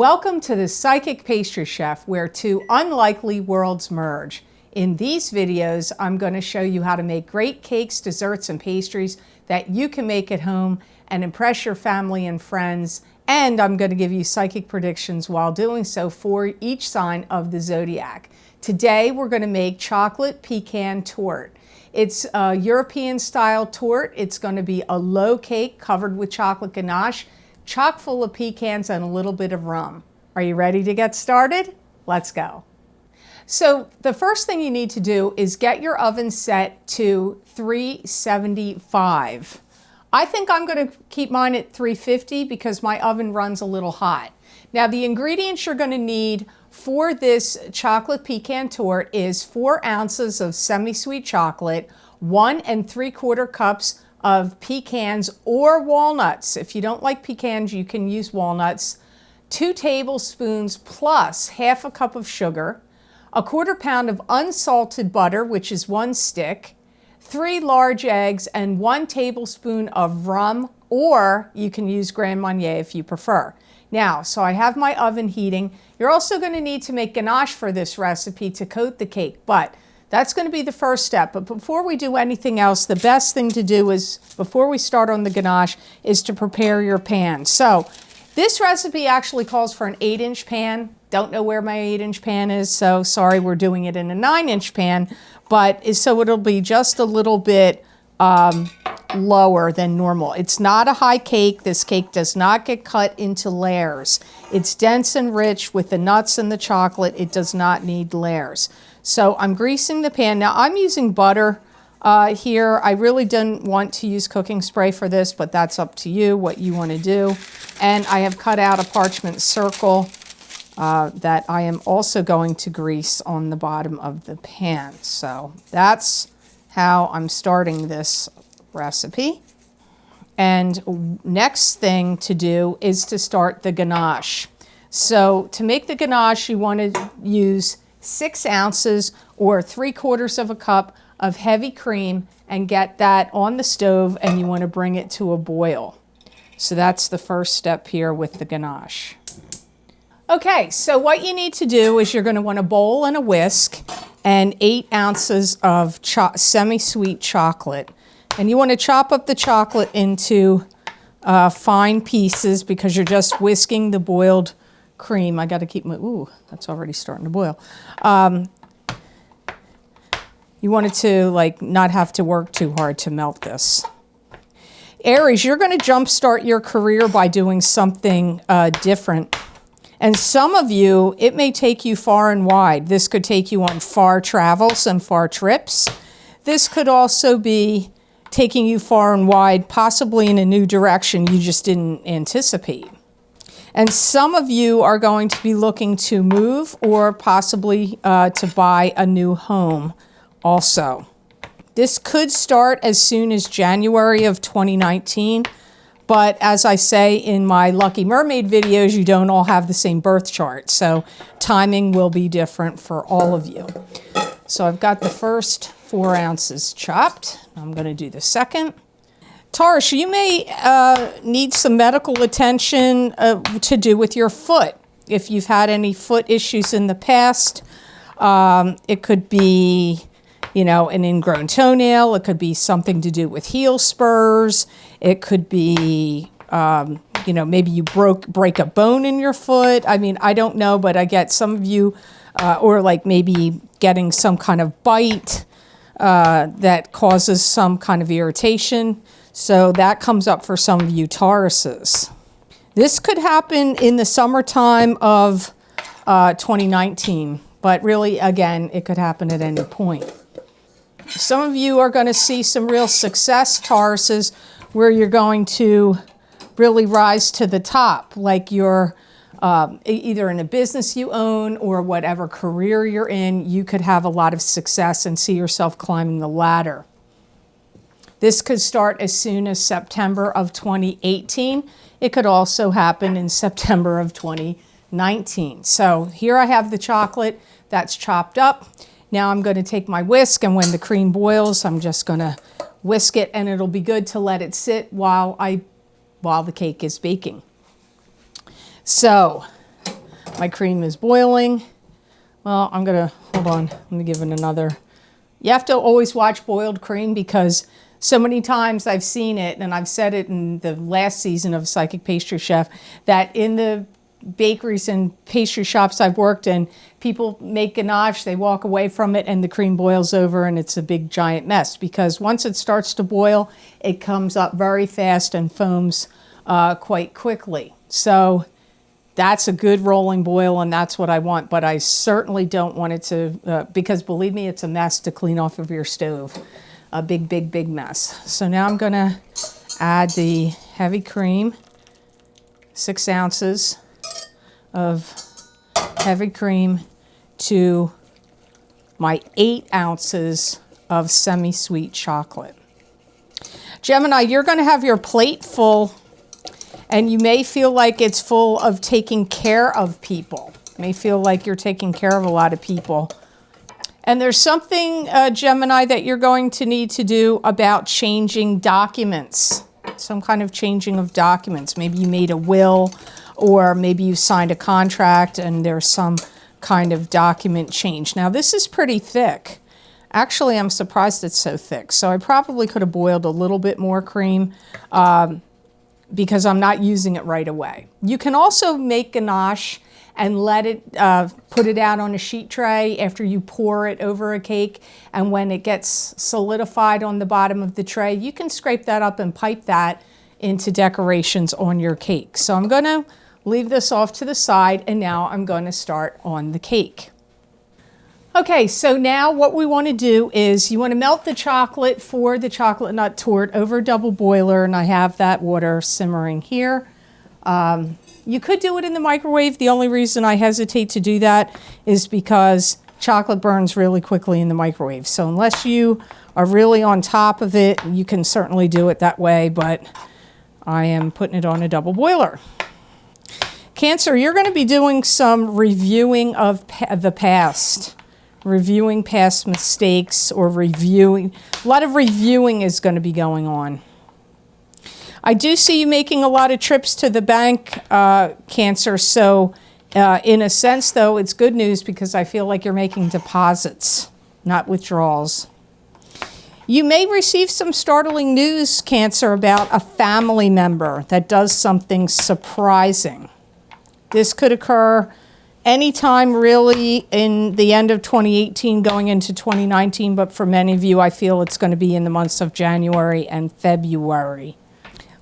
Welcome to the Psychic Pastry Chef, where two unlikely worlds merge. In these videos, I'm going to show you how to make great cakes, desserts, and pastries that you can make at home and impress your family and friends. And I'm going to give you psychic predictions while doing so for each sign of the zodiac. Today, we're going to make chocolate pecan torte. It's a European style torte. It's going to be a low cake covered with chocolate ganache, chock full of pecans and a little bit of rum. Are you ready to get started? Let's go. So the first thing you need to do is get your oven set to 375. I think I'm going to keep mine at 350 because my oven runs a little hot. Now the ingredients you're going to need for this chocolate pecan torte is 4 ounces of semi-sweet chocolate, 1 3/4 cups of pecans or walnuts. If you don't like pecans, you can use walnuts. 2 tablespoons plus half a cup of sugar, 1/4 pound of unsalted butter, which is 1 stick, 3 large eggs, and 1 tablespoon of rum, or you can use Grand Marnier if you prefer. Now, so I have my oven heating. You're also going to need to make ganache for this recipe to coat the cake, but that's going to be the first step. But before we do anything else, the best thing to do is, before we start on the ganache, is to prepare your pan. So this recipe actually calls for an 8-inch pan. Don't know where my 8-inch pan is, so sorry, we're doing it in a 9-inch pan. But so it'll be just a little bit lower than normal. It's not a high cake. This cake does not get cut into layers. It's dense and rich with the nuts and the chocolate. It does not need layers. So I'm greasing the pan. Now I'm using butter here. I really didn't want to use cooking spray for this, but that's up to you, what you want to do. And I have cut out a parchment circle that I am also going to grease on the bottom of the pan. So that's how I'm starting this recipe. And next thing to do is to start the ganache. So to make the ganache, you want to use 6 ounces or 3/4 cup of heavy cream and get that on the stove, and you want to bring it to a boil. So that's the first step here with the ganache. Okay, so what you need to do is you're going to want a bowl and a whisk and 8 ounces of semi-sweet chocolate. And you want to chop up the chocolate into fine pieces because you're just whisking the boiled cream. I got to keep my, ooh, that's already starting to boil. You want it to not have to work too hard to melt this. Aries, you're going to jumpstart your career by doing something different. And some of you, it may take you far and wide. This could take you on far travels and far trips. This could also be taking you far and wide, possibly in a new direction you just didn't anticipate. And some of you are going to be looking to move or possibly to buy a new home also. This could start as soon as January of 2019, but as I say in my Lucky Mermaid videos, you don't all have the same birth chart, so timing will be different for all of you. So I've got the first 4 ounces chopped. I'm going to do the second. Taurus, you may need some medical attention to do with your foot. If you've had any foot issues in the past, it could be, an ingrown toenail. It could be something to do with heel spurs. It could be, maybe you break a bone in your foot. I mean, I don't know, but I get some of you, or maybe getting some kind of bite that causes some kind of irritation. So that comes up for some of you Tauruses. This could happen in the summertime of 2019, but really, again, it could happen at any point. Some of you are going to see some real success, Tauruses, where you're going to really rise to the top, like you're either in a business you own or whatever career you're in. You could have a lot of success and see yourself climbing the ladder. This could start as soon as September of 2018. It could also happen in September of 2019. So here I have the chocolate that's chopped up. Now I'm going to take my whisk, and when the cream boils, I'm just going to whisk it, and it'll be good to let it sit while the cake is baking. So My cream is boiling. Well, I'm gonna, hold on, let me give it another. You have to always watch boiled cream because so many times I've seen it, and I've said it in the last season of Psychic Pastry Chef, that in the bakeries and pastry shops I've worked in, people make ganache, they walk away from it, and the cream boils over and it's a big giant mess, because once it starts to boil, it comes up very fast and foams quite quickly. So that's a good rolling boil, and that's what I want, but I certainly don't want it to, because believe me, it's a mess to clean off of your stove. A big, big, big mess. So now I'm gonna add the heavy cream, 6 ounces of heavy cream to my 8 ounces of semi-sweet chocolate. Gemini, you're gonna have your plate full, and you may feel like it's full of taking care of people. You may feel like you're taking care of a lot of people. And there's something, Gemini, that you're going to need to do about changing documents. Some kind of changing of documents. Maybe you made a will, or maybe you signed a contract and there's some kind of document change. Now this is pretty thick. Actually, I'm surprised it's so thick. So I probably could have boiled a little bit more cream because I'm not using it right away. You can also make ganache and let it, put it out on a sheet tray after you pour it over a cake. And when it gets solidified on the bottom of the tray, you can scrape that up and pipe that into decorations on your cake. So I'm gonna leave this off to the side, and now I'm gonna start on the cake. Okay, so now what we wanna do is you wanna melt the chocolate for the chocolate nut torte over a double boiler, and I have that water simmering here. You could do it in the microwave. The only reason I hesitate to do that is because chocolate burns really quickly in the microwave. So unless you are really on top of it, you can certainly do it that way, but I am putting it on a double boiler. Cancer, you're going to be doing some reviewing of the past, reviewing past mistakes, or reviewing. A lot of reviewing is going to be going on. I do see you making a lot of trips to the bank, Cancer, so in a sense, though, it's good news because I feel like you're making deposits, not withdrawals. You may receive some startling news, Cancer, about a family member that does something surprising. This could occur anytime really in the end of 2018 going into 2019, but for many of you, I feel it's going to be in the months of January and February.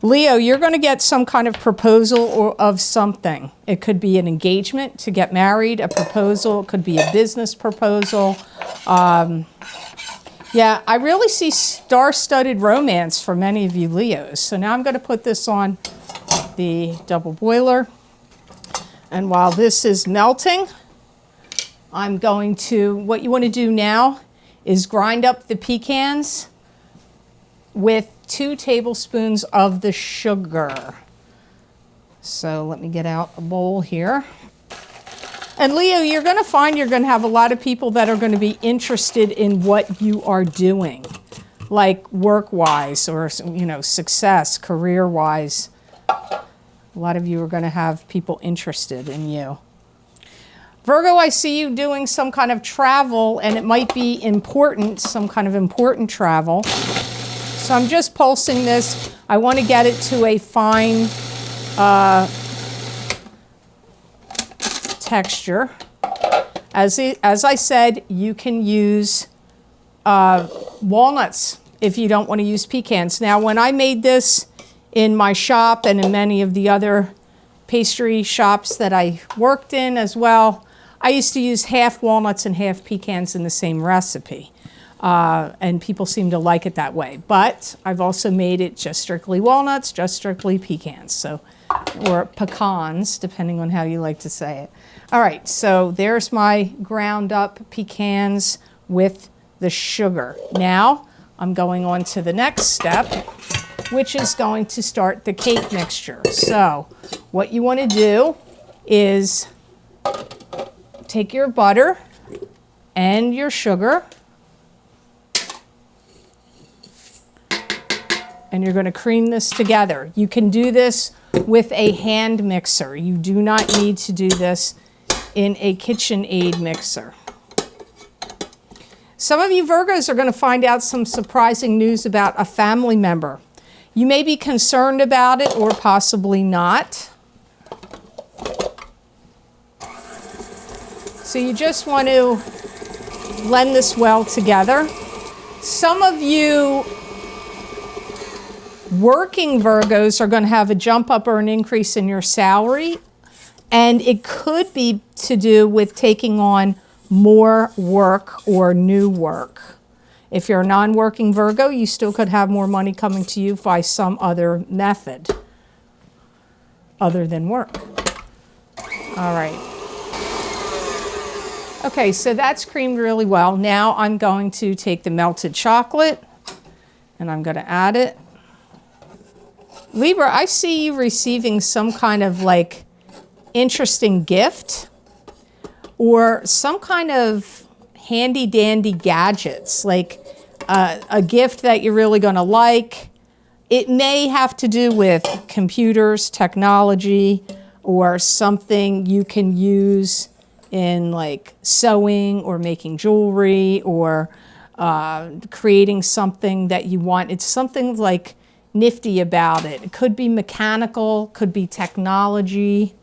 Leo, you're going to get some kind of proposal or of something. It could be an engagement to get married, a proposal, it could be a business proposal. Yeah, I really see star-studded romance for many of you Leos. So now I'm going to put this on the double boiler. And while this is melting, I'm going to, what you want to do now is grind up the pecans with 2 tablespoons of the sugar. So let me get out a bowl here. And Leo, you're going to find you're going to have a lot of people that are going to be interested in what you are doing, like work-wise or, you know, success, career-wise. A lot of you are going to have people interested in you. Virgo, I see you doing some kind of travel, and it might be important, some kind of important travel. So I'm just pulsing this. I want to get it to a fine texture. As I said, you can use walnuts if you don't want to use pecans. Now, when I made this in my shop and in many of the other pastry shops that I worked in as well, I used to use half walnuts and half pecans in the same recipe. And people seem to like it that way. But I've also made it just strictly walnuts, just strictly pecans, so, or pecans, depending on how you like to say it. All right, so there's my ground up pecans with the sugar. Now I'm going on to the next step, which is going to start the cake mixture. So what you want to do is take your butter and your sugar, and you're going to cream this together. You can do this with a hand mixer. You do not need to do this in a KitchenAid mixer. Some of you Virgos are going to find out some surprising news about a family member. You may be concerned about it or possibly not. So you just want to blend this well together. Some of you working Virgos are going to have a jump up or an increase in your salary, and it could be to do with taking on more work or new work. If you're a non-working Virgo, you still could have more money coming to you by some other method other than work. All right. Okay, so that's creamed really well. Now I'm going to take the melted chocolate and I'm going to add it. Libra, I see you receiving some kind of like interesting gift or some kind of handy dandy gadgets, like a gift that you're really going to like. It may have to do with computers, technology, or something you can use in like sewing or making jewelry or creating something that you want. It's something like nifty about it. It could be mechanical, could be technology.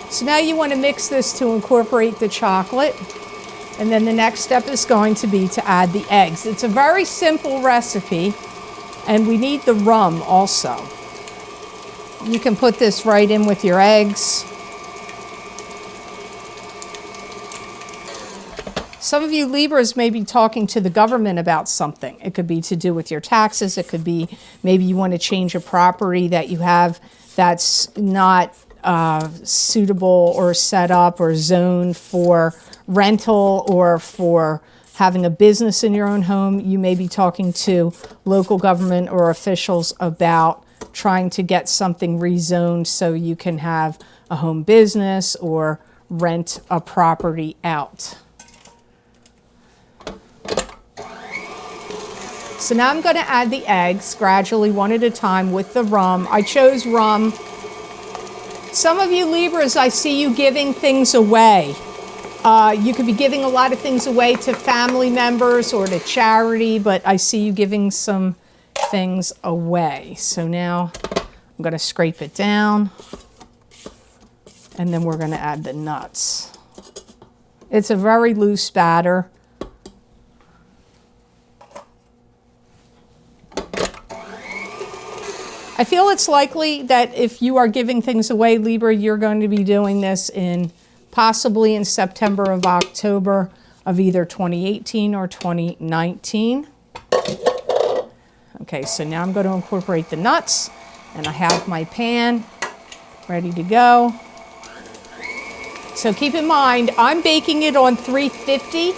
So now you want to mix this to incorporate the chocolate. And then the next step is going to be to add the eggs. It's a very simple recipe, and we need the rum also. You can put this right in with your eggs. Some of you Libras may be talking to the government about something. It could be to do with your taxes. It could be maybe you want to change a property that you have that's not suitable or set up or zoned for rental or for having a business in your own home. You may be talking to local government or officials about trying to get something rezoned so you can have a home business or rent a property out. So now I'm going to add the eggs gradually, one at a time with the rum. I chose rum. Some of you Libras, I see you giving things away. You could be giving a lot of things away to family members or to charity, but I see you giving some things away. So now I'm going to scrape it down, and then we're going to add the nuts. It's a very loose batter. I feel it's likely that if you are giving things away, Libra, you're going to be doing this possibly in September or October of either 2018 or 2019. Okay, so now I'm going to incorporate the nuts, and I have my pan ready to go. So keep in mind, I'm baking it on 350,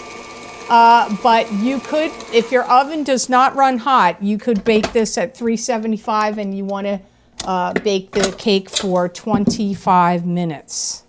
but you could, if your oven does not run hot, you could bake this at 375, and you want to bake the cake for 25 minutes.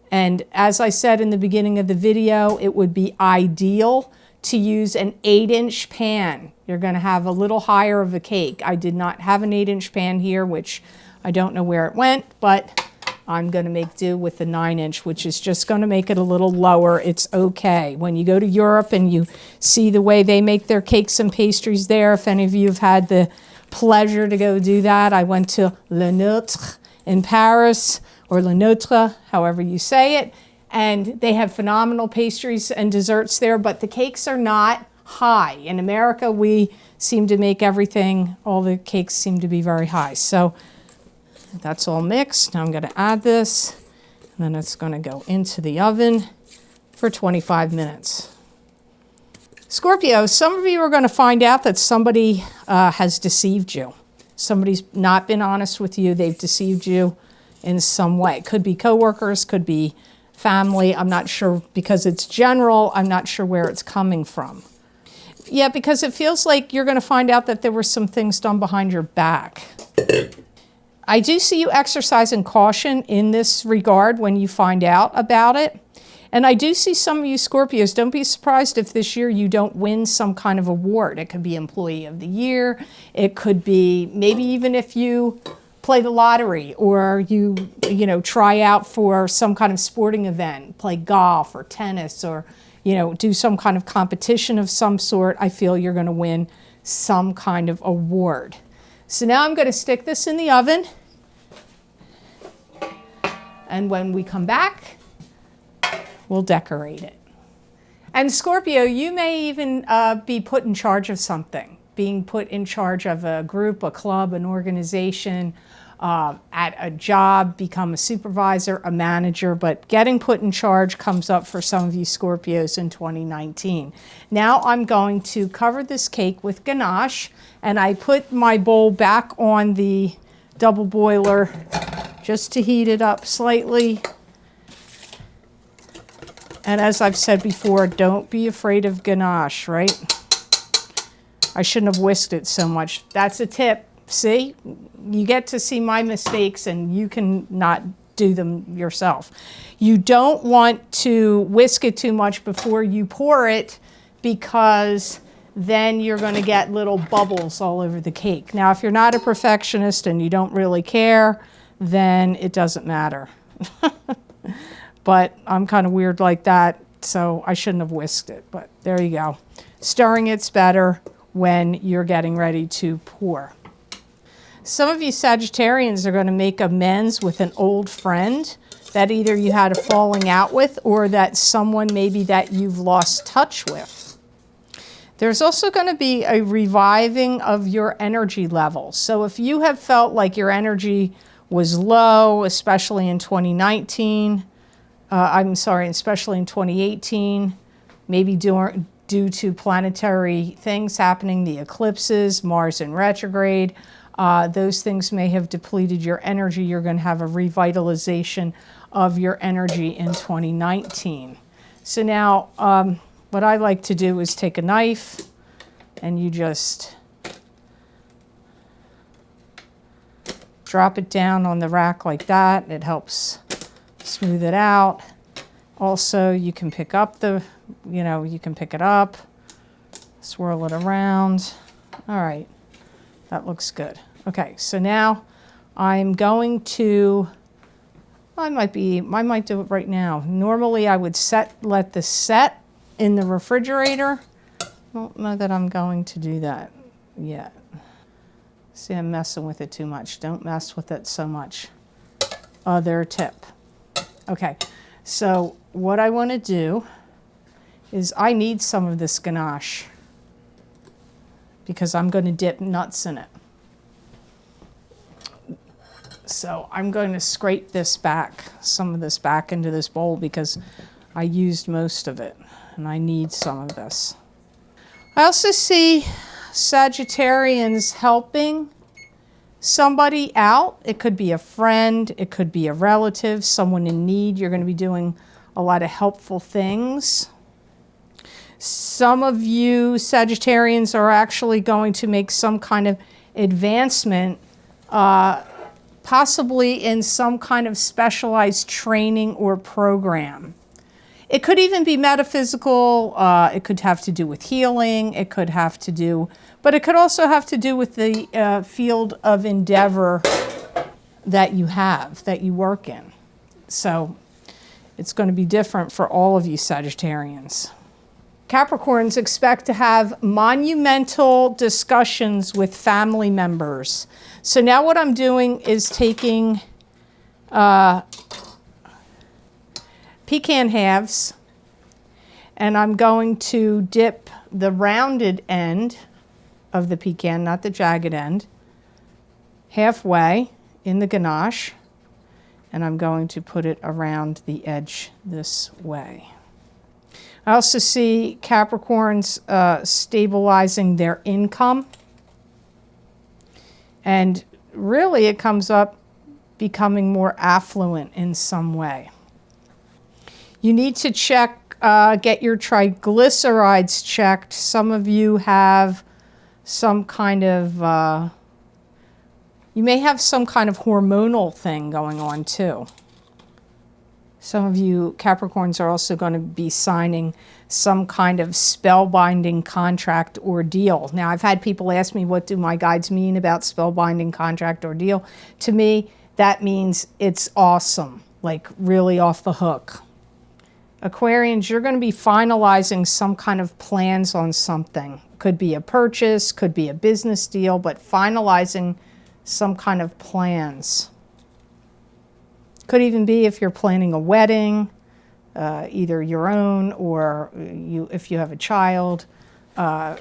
And as I said in the beginning of the video, it would be ideal to use an 8-inch pan. You're going to have a little higher of a cake. I did not have an 8-inch pan here, which I don't know where it went, but I'm going to make do with the 9-inch, which is just going to make it a little lower. It's okay. When you go to Europe and you see the way they make their cakes and pastries there, if any of you have had the pleasure to go do that, I went to Le Nôtre in Paris, or Le Nôtre, however you say it, and they have phenomenal pastries and desserts there, but the cakes are not high. In America, we seem to make everything, all the cakes seem to be very high. So that's all mixed. Now I'm going to add this, and then it's going to go into the oven for 25 minutes. Scorpio, some of you are going to find out that somebody has deceived you. Somebody's not been honest with you. They've deceived you in some way. Could be coworkers, could be family. I'm not sure, because it's general, I'm not sure where it's coming from. Yeah, because it feels like you're going to find out that there were some things done behind your back. I do see you exercising caution in this regard when you find out about it. And I do see some of you Scorpios, don't be surprised if this year you don't win some kind of award. It could be Employee of the Year. It could be maybe even if you play the lottery, or you know, try out for some kind of sporting event, play golf or tennis, or, you know, do some kind of competition of some sort, I feel you're going to win some kind of award. So now I'm going to stick this in the oven. And when we come back, we'll decorate it. And Scorpio, you may even be put in charge of something, being put in charge of a group, a club, an organization, at a job, become a supervisor, a manager, but getting put in charge comes up for some of you Scorpios in 2019. Now I'm going to cover this cake with ganache, and I put my bowl back on the double boiler just to heat it up slightly. And as I've said before, don't be afraid of ganache, right? I shouldn't have whisked it so much. That's a tip. See, you get to see my mistakes and you can not do them yourself. You don't want to whisk it too much before you pour it, because then you're going to get little bubbles all over the cake. Now, if you're not a perfectionist and you don't really care, then it doesn't matter. But I'm kind of weird like that, so I shouldn't have whisked it. But there you go. Stirring it's better when you're getting ready to pour. Some of you Sagittarians are going to make amends with an old friend that either you had a falling out with, or that someone maybe that you've lost touch with. There's also going to be a reviving of your energy levels. So if you have felt like your energy was low, especially in 2019, especially in 2018, maybe due to planetary things happening, the eclipses, Mars in retrograde, those things may have depleted your energy. You're going to have a revitalization of your energy in 2019. So now, what I like to do is take a knife and you just drop it down on the rack like that. It helps smooth it out. Also, you can pick up you can pick it up, swirl it around. All right, that looks good. Okay, so now I'm going to, I might do it right now. Normally I would let this set in the refrigerator. I don't know that I'm going to do that yet. See, I'm messing with it too much. Don't mess with it so much. Other tip. Okay, so what I want to do is I need some of this ganache because I'm going to dip nuts in it. So I'm going to scrape some of this back into this bowl because I used most of it and I need some of this. I also see Sagittarians helping somebody out. It could be a friend, it could be a relative, someone in need. You're going to be doing a lot of helpful things. Some of you Sagittarians are actually going to make some kind of advancement, possibly in some kind of specialized training or program. It could even be metaphysical, it could have to do with healing, it could have to do, but it could also have to do with the field of endeavor that you work in. So it's going to be different for all of you Sagittarians. Capricorns expect to have monumental discussions with family members. So now what I'm doing is taking pecan halves, and I'm going to dip the rounded end of the pecan, not the jagged end, halfway in the ganache, and I'm going to put it around the edge this way. I also see Capricorns stabilizing their income, and really it comes up becoming more affluent in some way. You need to check, get your triglycerides checked. Some of you have some kind of, you may have some kind of hormonal thing going on too. Some of you Capricorns are also going to be signing some kind of spellbinding contract or deal. Now, I've had people ask me, what do my guides mean about spellbinding contract or deal? To me, that means it's awesome, like really off the hook. Aquarians, you're going to be finalizing some kind of plans on something. Could be a purchase, could be a business deal, but finalizing some kind of plans. Could even be if you're planning a wedding, either your own or if you have a child, and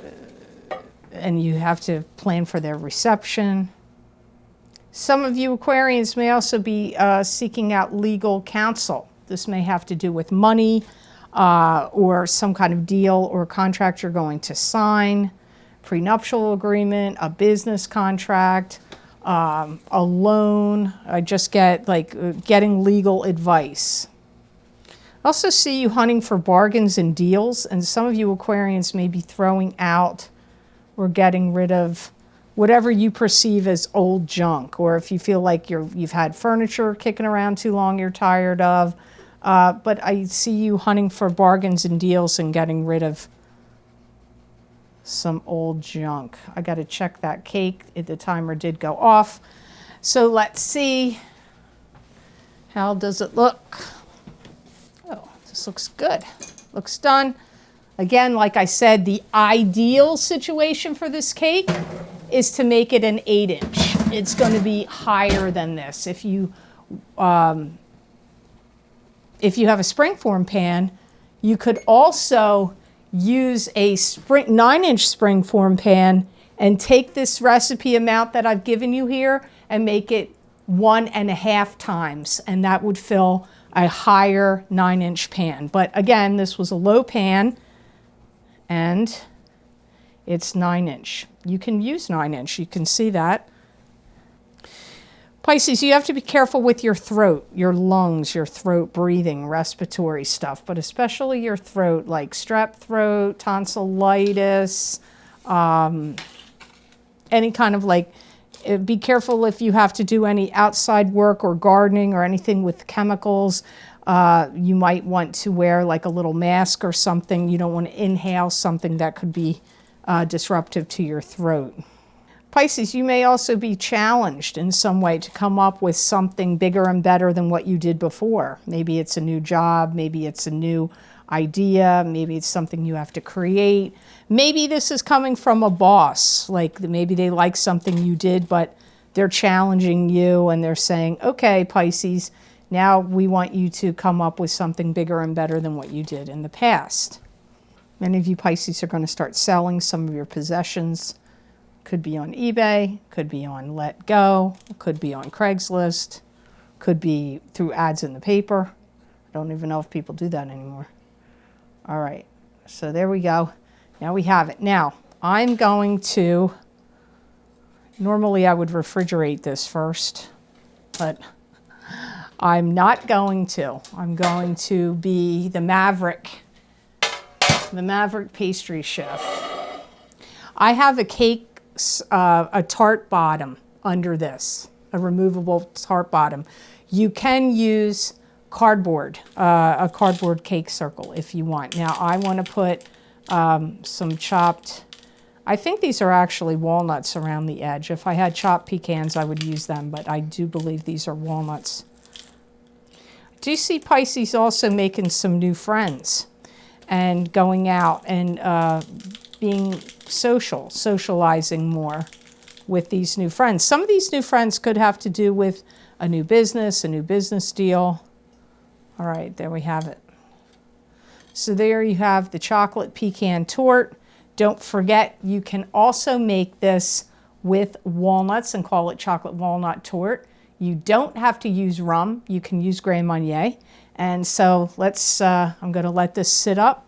you have to plan for their reception. Some of you Aquarians may also be seeking out legal counsel. This may have to do with money or some kind of deal or contract you're going to sign, prenuptial agreement, a business contract, a loan. I just get like getting legal advice. I also see you hunting for bargains and deals, and some of you Aquarians may be throwing out or getting rid of whatever you perceive as old junk, or if you feel like you've had furniture kicking around too long you're tired of. But I see you hunting for bargains and deals and getting rid of some old junk. I got to check that cake. The timer did go off. So let's see. How does it look? Oh, this looks good. Looks done. Again, like I said, the ideal situation for this cake is to make it an 8-inch. It's going to be higher than this. If you have a springform pan, you could also use a 9-inch springform pan and take this recipe amount that I've given you here and make it 1.5 times, and that would fill a higher 9-inch pan. But again, this was a low pan and it's 9-inch. You can use 9-inch, you can see that. Pisces, you have to be careful with your throat, your lungs, your throat breathing, respiratory stuff, but especially your throat, like strep throat, tonsillitis, any kind of like, be careful if you have to do any outside work or gardening or anything with chemicals. You might want to wear like a little mask or something. You don't want to inhale something that could be disruptive to your throat. Pisces, you may also be challenged in some way to come up with something bigger and better than what you did before. Maybe it's a new job, maybe it's a new idea, maybe it's something you have to create. Maybe this is coming from a boss, like maybe they like something you did, but they're challenging you and they're saying, okay, Pisces, now we want you to come up with something bigger and better than what you did in the past. Many of you Pisces are going to start selling some of your possessions. Could be on eBay, could be on Let Go, could be on Craigslist, could be through ads in the paper. I don't even know if people do that anymore. All right, so there we go. Now we have it. Now, I'm going to, normally I would refrigerate this first, but I'm not going to. I'm going to be the Maverick pastry chef. I have a cake, a tart bottom under this, a removable tart bottom. You can use cardboard, a cardboard cake circle if you want. Now I want to put some chopped, I think these are actually walnuts around the edge. If I had chopped pecans, I would use them, but I do believe these are walnuts. Do you see Pisces also making some new friends and going out and being socializing more with these new friends? Some of these new friends could have to do with a new business deal. All right, there we have it. So there you have the chocolate pecan torte. Don't forget, you can also make this with walnuts and call it chocolate walnut torte. You don't have to use rum. You can use Grand Marnier. And so let's, I'm going to let this set up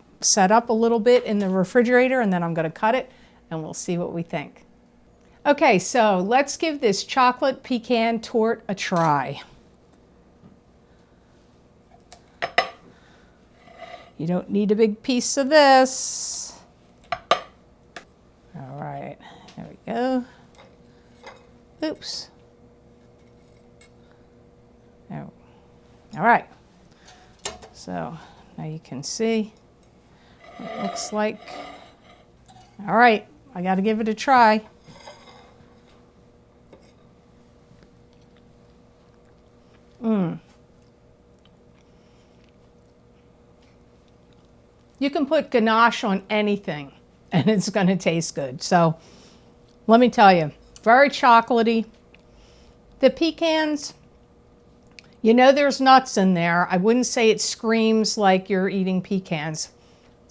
a little bit in the refrigerator, and then I'm going to cut it and we'll see what we think. Okay, so let's give this chocolate pecan torte a try. You don't need a big piece of this. All right, there we go. Oops. Oh. All right, So now you can see what it looks like. All right, I got to give it a try. You can put ganache on anything and it's going to taste good. So let me tell you, very chocolatey. The pecans, you know there's nuts in there. I wouldn't say it screams like you're eating pecans.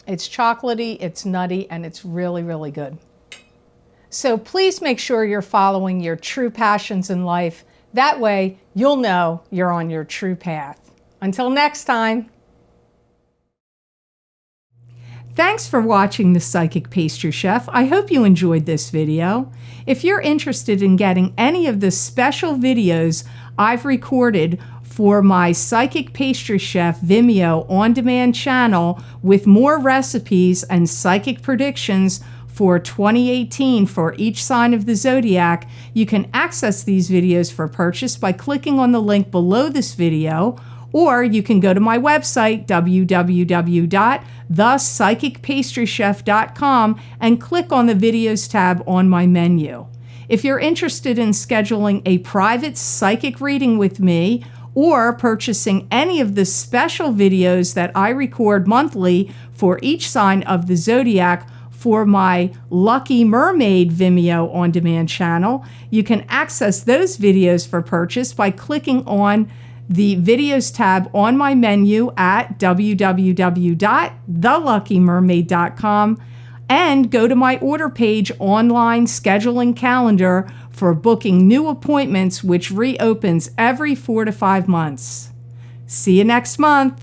It's chocolatey, it's nutty, and it's really, really good. So please make sure you're following your true passions in life. That way you'll know you're on your true path. Until next time. Thanks for watching The Psychic Pastry Chef. I hope you enjoyed this video. If you're interested in getting any of the special videos I've recorded for my Psychic Pastry Chef Vimeo On Demand channel with more recipes and psychic predictions for 2018 for each sign of the zodiac, you can access these videos for purchase by clicking on the link below this video, or you can go to my website, www.thepsychicpastrychef.com, and click on the Videos tab on my menu. If you're interested in scheduling a private psychic reading with me, or purchasing any of the special videos that I record monthly for each sign of the zodiac for my Lucky Mermaid Vimeo On Demand channel, you can access those videos for purchase by clicking on the Videos tab on my menu at www.theluckymermaid.com and go to my order page online scheduling calendar for booking new appointments, which reopens every 4 to 5 months. See you next month.